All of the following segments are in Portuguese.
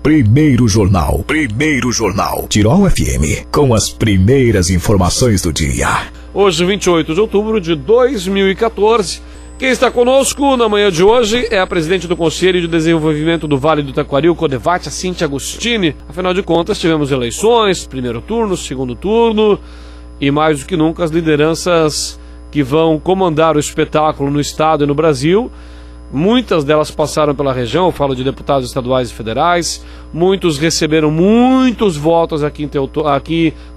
Primeiro Jornal. Tirol FM, com as primeiras informações do dia. Hoje, 28 de outubro de 2014. Quem está conosco na manhã de hoje é a presidente do Conselho de Desenvolvimento do Vale do Taquari, o Codevate, a Cíntia Agostini. Afinal de contas, tivemos eleições, primeiro turno, segundo turno, e mais do que nunca as lideranças que vão comandar o espetáculo no estado e no Brasil. Muitas delas passaram pela região, eu falo de deputados estaduais e federais, muitos receberam muitos votos aqui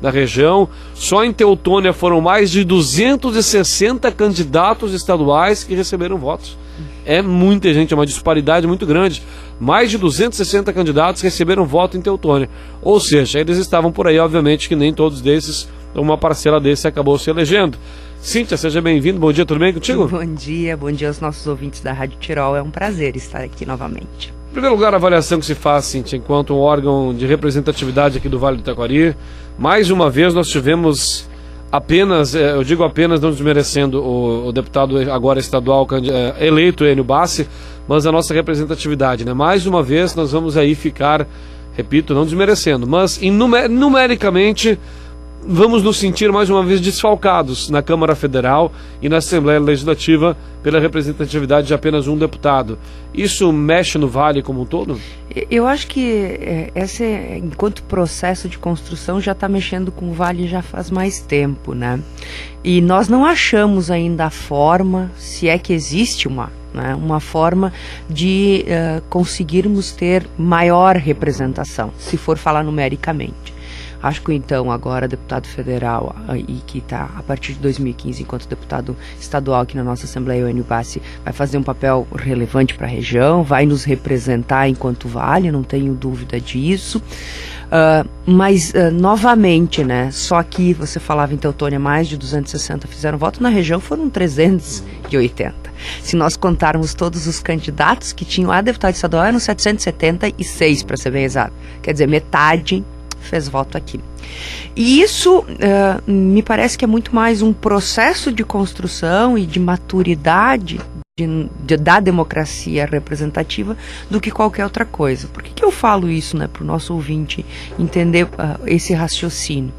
na região. Só em Teutônia foram mais de 260 candidatos estaduais que receberam votos. É muita gente, é uma disparidade muito grande. Mais de 260 candidatos receberam voto em Teutônia. Ou seja, eles estavam por aí, obviamente que nem todos desses, uma parcela desse acabou se elegendo. Cíntia, seja bem-vindo, bom dia, tudo bem contigo? Bom dia aos nossos ouvintes da Rádio Tirol, é um prazer estar aqui novamente. Em primeiro lugar, a avaliação que se faz, Cíntia, enquanto um órgão de representatividade aqui do Vale do Taquari, mais uma vez nós tivemos apenas, eu digo apenas não desmerecendo o deputado agora estadual eleito, Enio Bassi, mas a nossa representatividade, né? Mais uma vez nós vamos aí ficar, repito, não desmerecendo, mas numericamente vamos nos sentir mais uma vez desfalcados na Câmara Federal e na Assembleia Legislativa pela representatividade de apenas um deputado. Isso mexe no Vale como um todo? Eu acho que enquanto processo de construção já está mexendo com o Vale já faz mais tempo, né? E nós não achamos ainda a forma, se é que existe uma forma de conseguirmos ter maior representação, se for falar numericamente. Acho que então agora deputado federal e que está a partir de 2015 enquanto deputado estadual aqui na nossa Assembleia, o Enio Bassi, vai fazer um papel relevante para a região, vai nos representar enquanto Vale, não tenho dúvida disso. Mas novamente, né, só que você falava em Teutônia, mais de 260 fizeram voto, na região foram 380. Se nós contarmos todos os candidatos que tinham a deputado estadual, eram 776, para ser bem exato. Quer dizer, metade fez voto aqui. E isso me parece que é muito mais um processo de construção e de maturidade da democracia representativa do que qualquer outra coisa. Por que eu falo isso, né, para o nosso ouvinte entender esse raciocínio?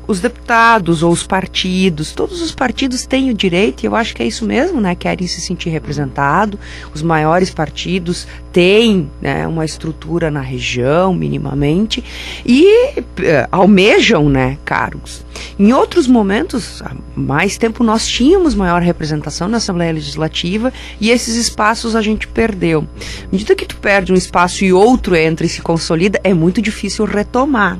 Os deputados ou os partidos, todos os partidos têm o direito, e eu acho que é isso mesmo, né? Querem se sentir representados. Os maiores partidos têm, né, uma estrutura na região, minimamente, e almejam, né, cargos. Em outros momentos, há mais tempo, nós tínhamos maior representação na Assembleia Legislativa e esses espaços a gente perdeu. À medida que tu perde um espaço e outro entra e se consolida, é muito difícil retomar.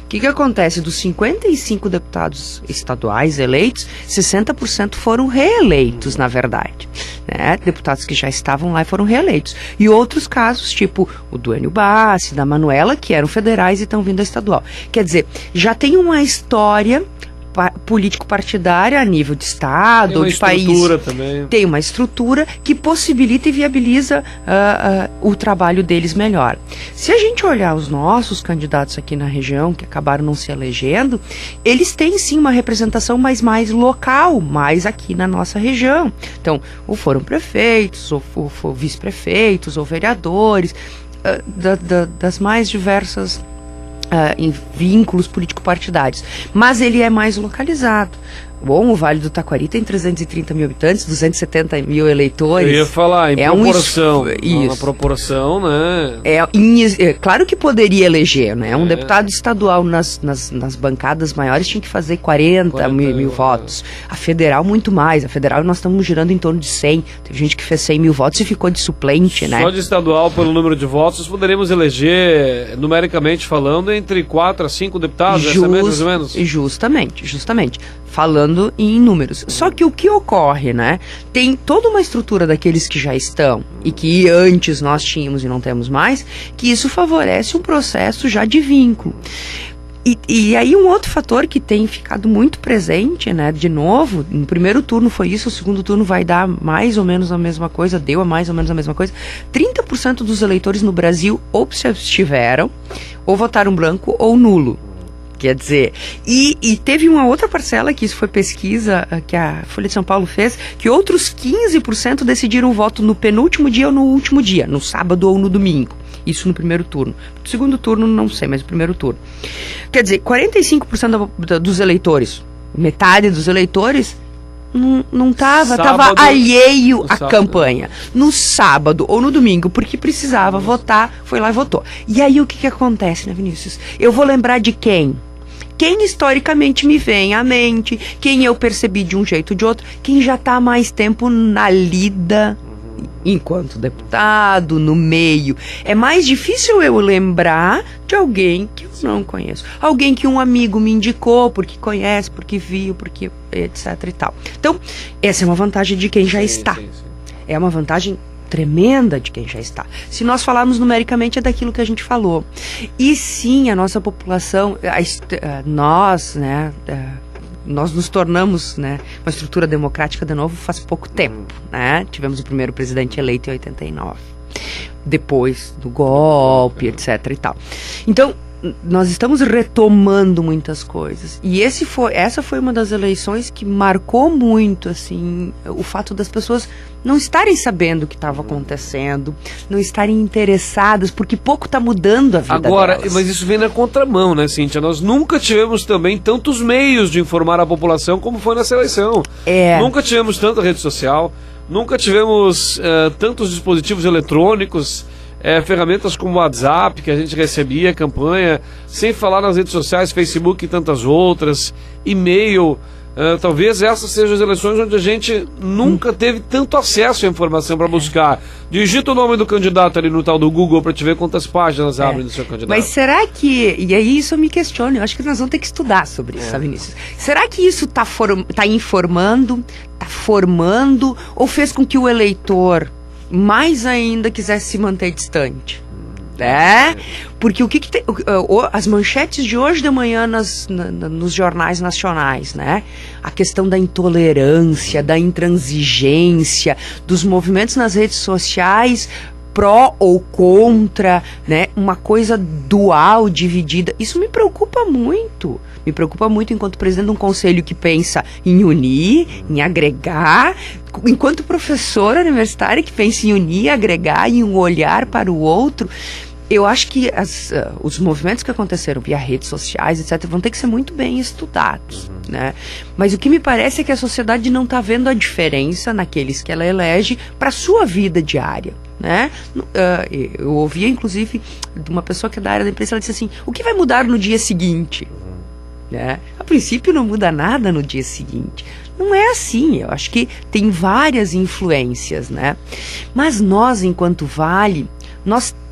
O que acontece? Dos 55 deputados estaduais eleitos, 60% foram reeleitos, na verdade. Né? Deputados que já estavam lá e foram reeleitos. E outros casos, tipo o do Enio Bassi, da Manuela, que eram federais e estão vindo a estadual. Quer dizer, já tem uma história político-partidária a nível de estado ou de país. Também. Tem uma estrutura que possibilita e viabiliza o trabalho deles melhor. Se a gente olhar os nossos candidatos aqui na região, que acabaram não se elegendo, eles têm sim uma representação mais local, mais aqui na nossa região. Então, ou foram prefeitos, ou vice-prefeitos, ou vereadores, das mais diversas em vínculos político-partidários, mas ele é mais localizado. Bom, o Vale do Taquari tem 330 mil habitantes, 270 mil eleitores. Eu ia falar, em proporção. Uma proporção, né? Claro que poderia eleger, né? Um deputado estadual nas bancadas maiores tinha que fazer 40 mil votos. A federal, muito mais. A federal nós estamos girando em torno de 100. Teve gente que fez 100 mil votos e ficou de suplente, né? Só de estadual, pelo número de votos, poderíamos eleger, numericamente falando, entre 4 a 5 deputados, mais ou menos? Justamente. Falando em números. Só que o que ocorre, né? Tem toda uma estrutura daqueles que já estão e que antes nós tínhamos e não temos mais, que isso favorece um processo já de vínculo. E aí um outro fator que tem ficado muito presente, né, de novo, no primeiro turno foi isso, o segundo turno vai dar mais ou menos a mesma coisa, deu mais ou menos a mesma coisa, 30% dos eleitores no Brasil ou se abstiveram, ou votaram branco ou nulo. Quer dizer, e teve uma outra parcela, que isso foi pesquisa que a Folha de São Paulo fez, que outros 15% decidiram o voto no penúltimo dia ou no último dia, no sábado ou no domingo. Isso no primeiro turno. No segundo turno, não sei, mas no primeiro turno. Quer dizer, 45% dos eleitores, metade dos eleitores, não estava alheio à campanha. No sábado ou no domingo, porque precisava votar, foi lá e votou. E aí o que acontece, né, Vinícius? Eu vou lembrar de quem? Quem historicamente me vem à mente, quem eu percebi de um jeito ou de outro, quem já está há mais tempo na lida enquanto deputado, no meio. É mais difícil eu lembrar de alguém que eu não conheço. Alguém que um amigo me indicou, porque conhece, porque viu, porque etc e tal. Então, essa é uma vantagem de quem já está. Sim. É uma vantagem tremenda de quem já está. Se nós falarmos numericamente, é daquilo que a gente falou. E sim, a nossa população, nós nos tornamos, né, uma estrutura democrática de novo faz pouco tempo, né? Tivemos o primeiro presidente eleito em 89, depois do golpe, etc e tal. Então, nós estamos retomando muitas coisas. E essa foi uma das eleições que marcou muito, assim, o fato das pessoas não estarem sabendo o que estava acontecendo, não estarem interessadas, porque pouco está mudando a vida agora, delas. Mas isso vem na contramão, né, Cíntia? Nós nunca tivemos também tantos meios de informar a população como foi nessa eleição. Nunca tivemos tanta rede social, nunca tivemos tantos dispositivos eletrônicos, ferramentas como o WhatsApp, que a gente recebia, campanha, sem falar nas redes sociais, Facebook e tantas outras, e-mail. Talvez essas sejam as eleições onde a gente nunca teve tanto acesso à informação para buscar. Digita o nome do candidato ali no tal do Google para te ver quantas páginas abrem do seu candidato. Mas será que, e aí isso eu me questiono, eu acho que nós vamos ter que estudar sobre isso, sabe, Vinícius? Será que isso está informando, está formando, ou fez com que o eleitor mais ainda quisesse se manter distante? Porque o que tem, as manchetes de hoje de manhã nos jornais nacionais, né? A questão da intolerância, da intransigência, dos movimentos nas redes sociais pró ou contra, né? Uma coisa dual, dividida. Isso me preocupa muito. Me preocupa muito enquanto presidente de um conselho que pensa em unir, em agregar, enquanto professora universitária que pensa em unir, agregar, em um olhar para o outro. Eu acho que os movimentos que aconteceram via redes sociais, etc., vão ter que ser muito bem estudados, né? Mas o que me parece é que a sociedade não está vendo a diferença naqueles que ela elege para a sua vida diária, né? Eu ouvia, inclusive, de uma pessoa que é da área da imprensa, ela disse assim, o que vai mudar no dia seguinte? Né? A princípio não muda nada no dia seguinte. Não é assim, eu acho que tem várias influências, né? Mas nós, enquanto Vale,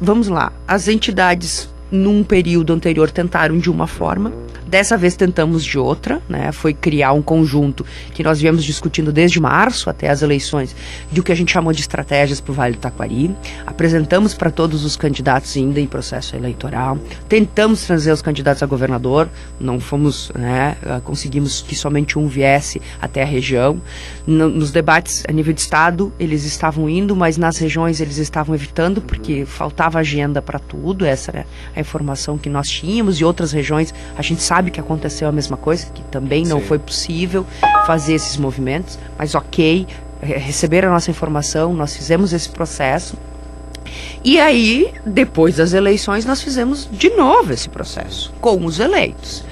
vamos lá, as entidades num período anterior tentaram de uma forma, dessa vez tentamos de outra, né? Foi criar um conjunto que nós viemos discutindo desde março até as eleições, de o que a gente chamou de estratégias para o Vale do Taquari. Apresentamos para todos os candidatos ainda em processo eleitoral, tentamos trazer os candidatos a governador, não fomos, né? Conseguimos que somente um viesse até a região. Nos debates a nível de estado, eles estavam indo, mas nas regiões eles estavam evitando, porque faltava agenda para tudo, essa era a informação que nós tínhamos, e outras regiões a gente sabe que aconteceu a mesma coisa, que também não foi possível fazer esses movimentos, mas ok, receberam a nossa informação, nós fizemos esse processo, e aí, depois das eleições, nós fizemos de novo esse processo, com os eleitos.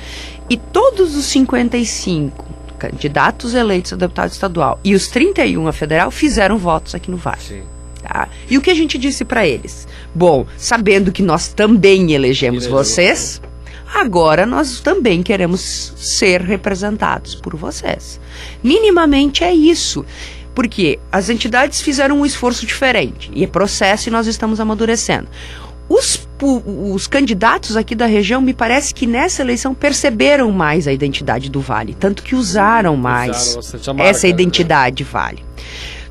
E todos os 55 candidatos eleitos a deputado estadual e os 31 a federal fizeram votos aqui no Vale. Sim. Tá? E o que a gente disse para eles? Bom, sabendo que nós também elegemos vocês, agora nós também queremos ser representados por vocês. Minimamente é isso. Porque as entidades fizeram um esforço diferente. E é processo e nós estamos amadurecendo. Os candidatos aqui da região, me parece que nessa eleição perceberam mais a identidade do Vale. Tanto que usaram mais essa identidade Vale.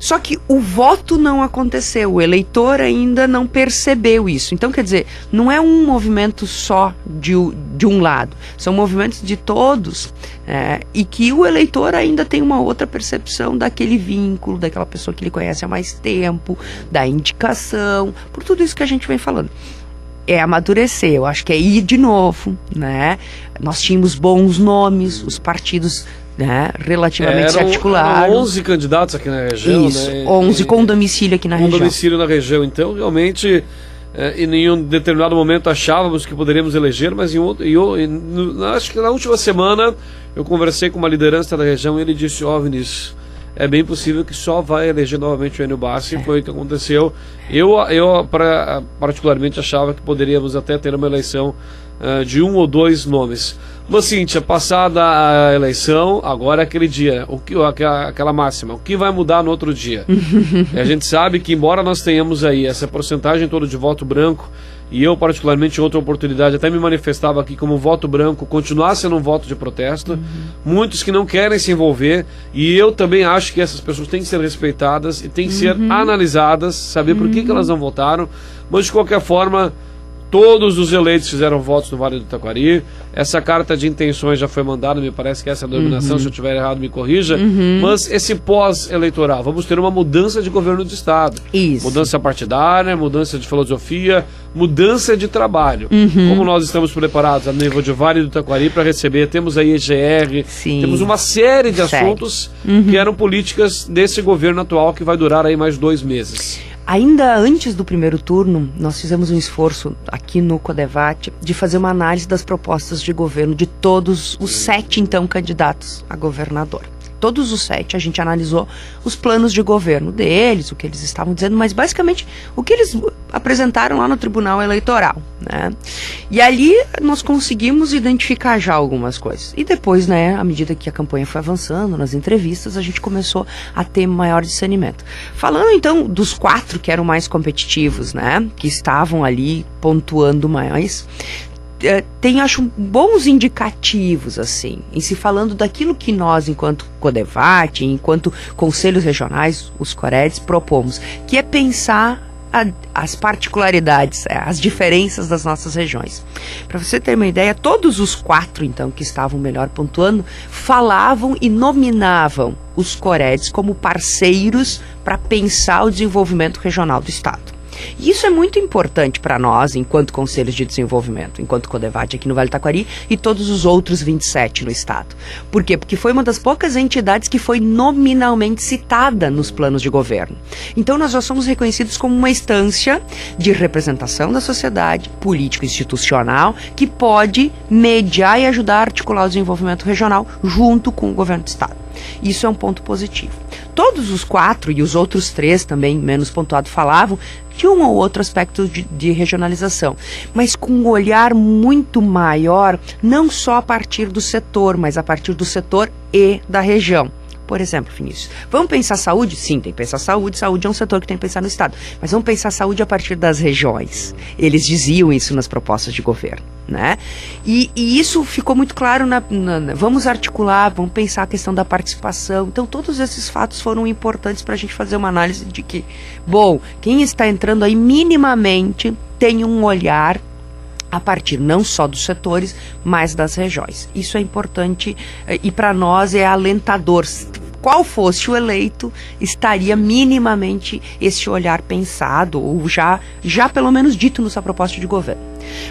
Só que o voto não aconteceu, o eleitor ainda não percebeu isso. Então, quer dizer, não é um movimento só de um lado, são movimentos de todos, e que o eleitor ainda tem uma outra percepção daquele vínculo, daquela pessoa que ele conhece há mais tempo, da indicação, por tudo isso que a gente vem falando. É amadurecer, eu acho que é ir de novo, né? Nós tínhamos bons nomes, os partidos... relativamente se articularam. Eram 11 candidatos aqui na região. Isso, né? 11 com domicílio aqui na região. Com domicílio na região. Então, realmente, em nenhum determinado momento achávamos que poderíamos eleger, mas acho que na última semana eu conversei com uma liderança da região e ele disse: Vinícius, é bem possível que só vai eleger novamente o Enio Bassi. Foi o que aconteceu. Eu particularmente achava que poderíamos até ter uma eleição de 1 ou 2 nomes. Mas, Cíntia, passada a eleição, agora é aquele dia, aquela máxima, o que vai mudar no outro dia? E a gente sabe que, embora nós tenhamos aí essa porcentagem toda de voto branco, e eu particularmente em outra oportunidade até me manifestava aqui como voto branco, continuar sendo um voto de protesto, muitos que não querem se envolver, e eu também acho que essas pessoas têm que ser respeitadas e têm que ser analisadas, saber por que elas não votaram, mas de qualquer forma, todos os eleitos fizeram votos no Vale do Taquari. Essa carta de intenções já foi mandada, me parece que essa é a denominação, se eu estiver errado me corrija, mas esse pós-eleitoral, vamos ter uma mudança de governo do Estado. Isso. Mudança partidária, mudança de filosofia, mudança de trabalho. Como nós estamos preparados a nível de Vale do Taquari para receber, temos aí EGR, temos uma série de assuntos que eram políticas desse governo atual que vai durar aí mais 2 meses. Ainda antes do primeiro turno, nós fizemos um esforço aqui no CODEVAT de fazer uma análise das propostas de governo de todos os 7, então, candidatos a governador. Todos os 7, a gente analisou os planos de governo deles, o que eles estavam dizendo, mas basicamente o que eles apresentaram lá no Tribunal Eleitoral, né? E ali nós conseguimos identificar já algumas coisas. E depois, né, à medida que a campanha foi avançando, nas entrevistas, a gente começou a ter maior discernimento. Falando então dos 4 que eram mais competitivos, né, que estavam ali pontuando mais, tem, acho, bons indicativos, assim, em se falando daquilo que nós, enquanto CODEVAT, enquanto conselhos regionais, os COREDs, propomos, que é pensar as particularidades, as diferenças das nossas regiões. Para você ter uma ideia, todos os 4, então, que estavam melhor pontuando, falavam e nominavam os COREDs como parceiros para pensar o desenvolvimento regional do Estado. E isso é muito importante para nós, enquanto Conselhos de Desenvolvimento, enquanto CODEVAT aqui no Vale do Taquari e todos os outros 27 no Estado. Por quê? Porque foi uma das poucas entidades que foi nominalmente citada nos planos de governo. Então nós já somos reconhecidos como uma instância de representação da sociedade político-institucional que pode mediar e ajudar a articular o desenvolvimento regional junto com o governo do Estado. Isso é um ponto positivo. Todos os 4 e os outros 3 também, menos pontuados, falavam de um ou outro aspecto de regionalização, mas com um olhar muito maior, não só a partir do setor, mas a partir do setor e da região. Por exemplo, Vinícius, vamos pensar saúde? Sim, tem que pensar saúde. Saúde é um setor que tem que pensar no Estado. Mas vamos pensar saúde a partir das regiões. Eles diziam isso nas propostas de governo, né? E isso ficou muito claro vamos articular, vamos pensar a questão da participação. Então, todos esses fatos foram importantes para a gente fazer uma análise de que, bom, quem está entrando aí minimamente tem um olhar a partir não só dos setores, mas das regiões. Isso é importante e para nós é alentador. Qual fosse o eleito, estaria minimamente esse olhar pensado, ou já pelo menos dito na sua proposta de governo.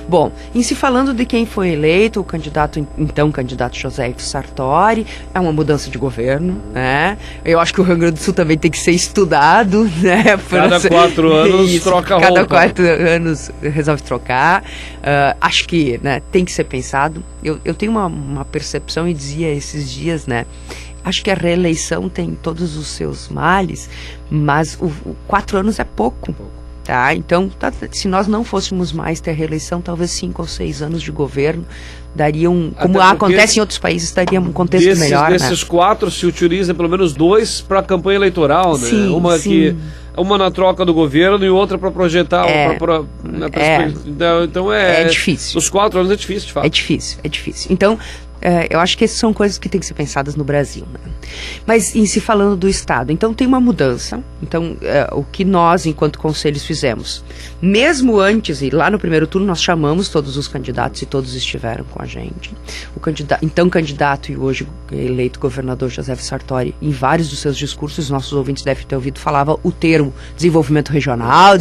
Bom, em se falando de quem foi eleito, o candidato José Sartori, é uma mudança de governo, né? Eu acho que o Rio Grande do Sul também tem que ser estudado, né? Cada 4 anos troca roupa. Cada 4 anos resolve trocar. Acho que, né, tem que ser pensado. Eu tenho uma percepção e dizia esses dias, né? Acho que a reeleição tem todos os seus males, mas 4 anos é pouco. Tá? Então, se nós não fôssemos mais ter reeleição, talvez 5 ou 6 anos de governo dariam, como acontece em outros países, daria um contexto melhor. Desses 4 se utiliza pelo menos 2 para a campanha eleitoral, né? Sim, uma na troca do governo e outra para projetar. Então é difícil. Os 4 anos é difícil, de fato. É difícil. Então, eu acho que essas são coisas que têm que ser pensadas no Brasil, né? Mas em se falando do Estado, então tem uma mudança. Então, o que nós, enquanto conselhos, fizemos, mesmo antes, e lá no primeiro turno, nós chamamos todos os candidatos e todos estiveram com a gente. O candidato e hoje eleito governador José Sartori, em vários dos seus discursos, nossos ouvintes devem ter ouvido, falava o termo desenvolvimento regional.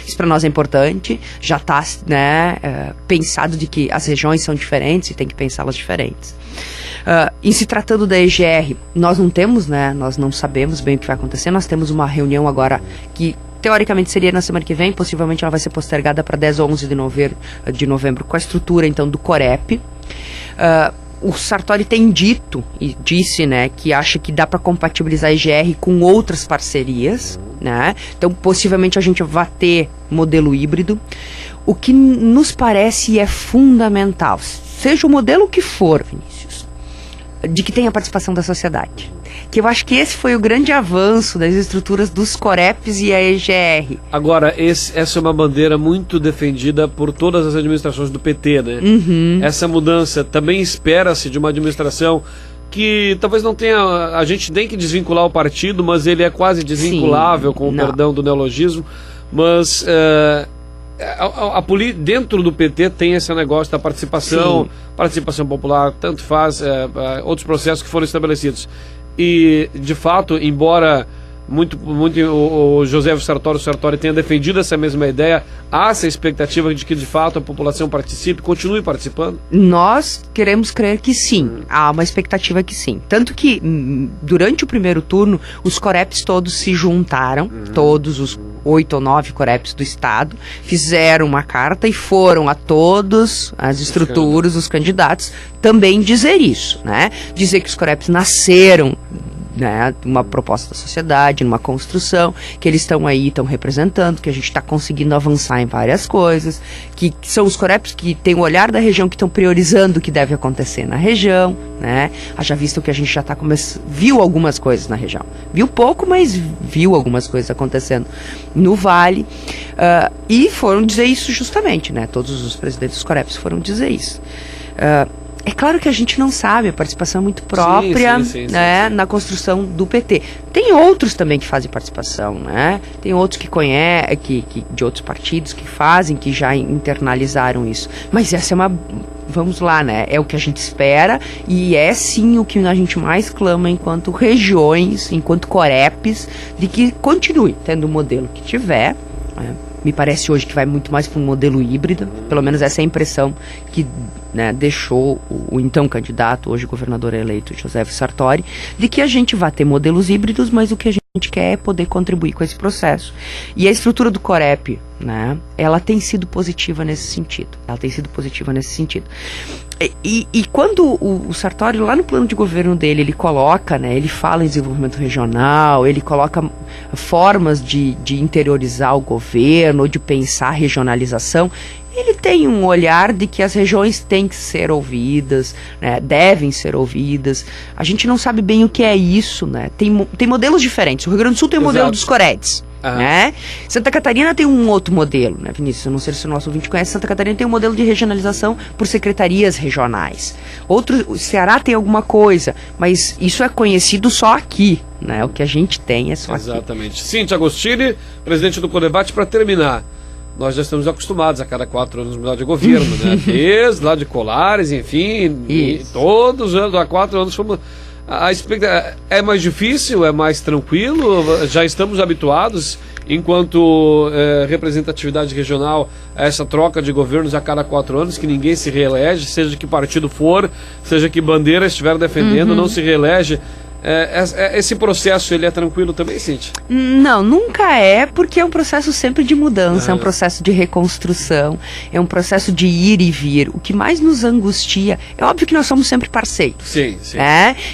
Isso para nós é importante. Já está, né, pensado de que as regiões são diferentes e tem que pensá-las diferentes. Em se tratando da EGR, nós não temos, né, nós não sabemos bem o que vai acontecer. Nós temos uma reunião agora que teoricamente seria na semana que vem, possivelmente ela vai ser postergada para 10 ou 11 de novembro, com a estrutura, então, do Corep. O Sartori tem dito, e disse, né, que acha que dá para compatibilizar a EGR com outras parcerias, né? Então, possivelmente a gente vai ter modelo híbrido. O que nos parece é fundamental, seja o modelo que for, Vinícius, de que tenha participação da sociedade. Que eu acho que esse foi o grande avanço das estruturas dos Coreps e a EGR. Agora, essa é uma bandeira muito defendida por todas as administrações do PT, né? Essa mudança também espera-se de uma administração que talvez não tenha... A gente tem que desvincular o partido, mas ele é quase desvinculável, sim, com o perdão do neologismo. Mas dentro do PT tem esse negócio da participação, participação popular, tanto faz, outros processos que foram estabelecidos. E, de fato, embora muito o José Sartori tenha defendido essa mesma ideia, há essa expectativa de que, de fato, a população participe, continue participando? Nós queremos crer que sim, há uma expectativa que sim. Tanto que, durante o primeiro turno, os Coreps todos se juntaram, todos os 8 ou 9 Coreps do Estado, fizeram uma carta e foram a todas as estruturas, os candidatos, também dizer isso, né? Dizer que os Coreps nasceram, né, uma proposta da sociedade, numa construção, que eles estão aí, estão representando, que a gente está conseguindo avançar em várias coisas, que são os Coreps que têm o olhar da região, que estão priorizando o que deve acontecer na região, né? Haja visto que a gente já está viu algumas coisas na região. Viu pouco, mas viu algumas coisas acontecendo no Vale, e foram dizer isso justamente, né? Todos os presidentes dos Coreps foram dizer isso. É claro que a gente não sabe, a participação é muito própria, né, na construção do PT. Tem outros também que fazem participação, né? Tem outros que conhecem, de outros partidos que fazem, que já internalizaram isso. Mas essa é vamos lá, né? É o que a gente espera e é sim o que a gente mais clama enquanto regiões, enquanto Coreps, de que continue tendo o modelo que tiver, né? Me parece hoje que vai muito mais para um modelo híbrido, pelo menos essa é a impressão que, né, deixou o então candidato, hoje governador eleito, José Sartori, de que a gente vai ter modelos híbridos, mas o que a gente quer é poder contribuir com esse processo. E a estrutura do Corep, né, ela tem sido positiva nesse sentido. E quando o Sartori, lá no plano de governo dele, ele coloca, né, ele fala em desenvolvimento regional, ele coloca formas de interiorizar o governo, ou de pensar regionalização, ele tem um olhar de que as regiões têm que ser ouvidas, né, devem ser ouvidas. A gente não sabe bem o que é isso, né? Tem modelos diferentes. O Rio Grande do Sul tem o modelo dos Coreps, né? Santa Catarina tem um outro modelo, né, Vinícius? Eu não sei se o nosso ouvinte conhece. Santa Catarina tem um modelo de regionalização por secretarias regionais. O Ceará tem alguma coisa, mas isso é conhecido só aqui, né? O que a gente tem é só aqui. Exatamente. Cíntia Agostini, presidente do Codebate, para terminar. Nós já estamos acostumados a cada 4 anos mudar de governo, né? Desde lá de Colares, enfim, e todos os anos, há 4 anos fomos... A expectativa é mais difícil, é mais tranquilo, já estamos habituados, enquanto representatividade regional, a essa troca de governos a cada 4 anos, que ninguém se reelege, seja que partido for, seja que bandeira estiver defendendo, não se reelege. Esse processo, ele é tranquilo também, Cíntia? Não, nunca é, porque é um processo sempre de mudança, é um processo de reconstrução, é um processo de ir e vir. O que mais nos angustia, é óbvio que nós somos sempre parceiros. Sim, sim.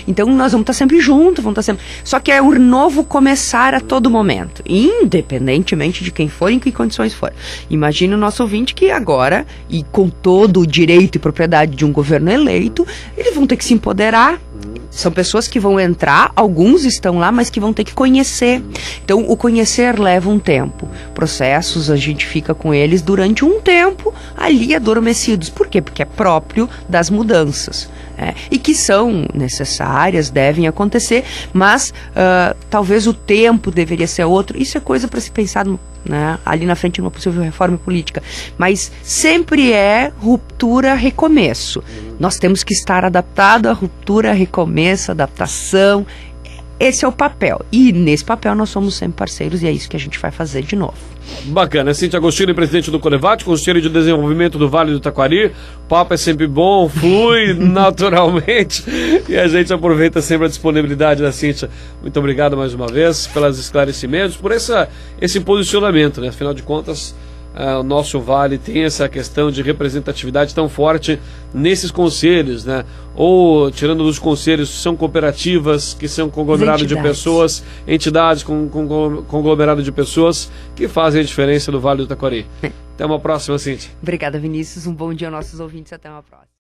Então nós vamos estar sempre juntos, vamos estar sempre... Só que é um novo começar a todo momento, independentemente de quem for e em que condições for. Imagina o nosso ouvinte que agora, e com todo o direito e propriedade de um governo eleito, eles vão ter que se empoderar. São pessoas que vão entrar, alguns estão lá, mas que vão ter que conhecer. Então, o conhecer leva um tempo. Processos, a gente fica com eles durante um tempo ali adormecidos. Por quê? Porque é próprio das mudanças. E que são necessárias, devem acontecer, mas talvez o tempo deveria ser outro. Isso é coisa para se pensar, né, ali na frente de uma possível reforma política. Mas sempre é ruptura, recomeço. Nós temos que estar adaptados à ruptura, recomeço, adaptação. esse é o papel. E nesse papel nós somos sempre parceiros e é isso que a gente vai fazer de novo. Bacana. Cíntia Agostini, presidente do Codevat, Conselho de Desenvolvimento do Vale do Taquari. O papo é sempre bom, flui naturalmente e a gente aproveita sempre a disponibilidade da Cíntia. Muito obrigado mais uma vez pelos esclarecimentos, por esse posicionamento, né? Afinal de contas, o nosso Vale tem essa questão de representatividade tão forte nesses conselhos, né? Ou, tirando dos conselhos, são cooperativas, que são conglomerado de pessoas, entidades com conglomerado de pessoas que fazem a diferença no Vale do Taquari. Até uma próxima, Cíntia. Obrigada, Vinícius. Um bom dia aos nossos ouvintes. Até uma próxima.